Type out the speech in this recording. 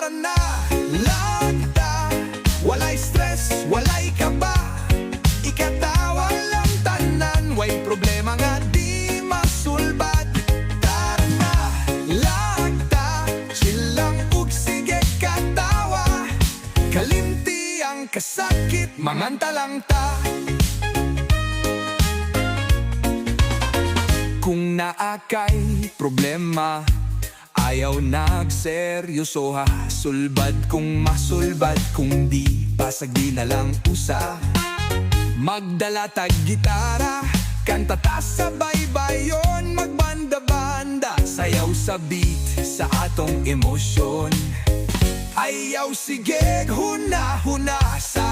tara na, lagta. Walay stress, walay kaba. Ikatawa lang tanan, way problema nga di masulbad. Tara na, lagta. Chill lang ug sige katawa. Kalimti ang kasakit, manganta lang ta. Kung naakay problema, ayaw nagseryoso ha. Sulbad kung masulbad, kung di basag di na lang usa. Magdala tag gitara, kanta ta sa baybayon. Magbanda-banda, sayaw sa beat sa atong emosyon. Ayaw sige huna-huna sa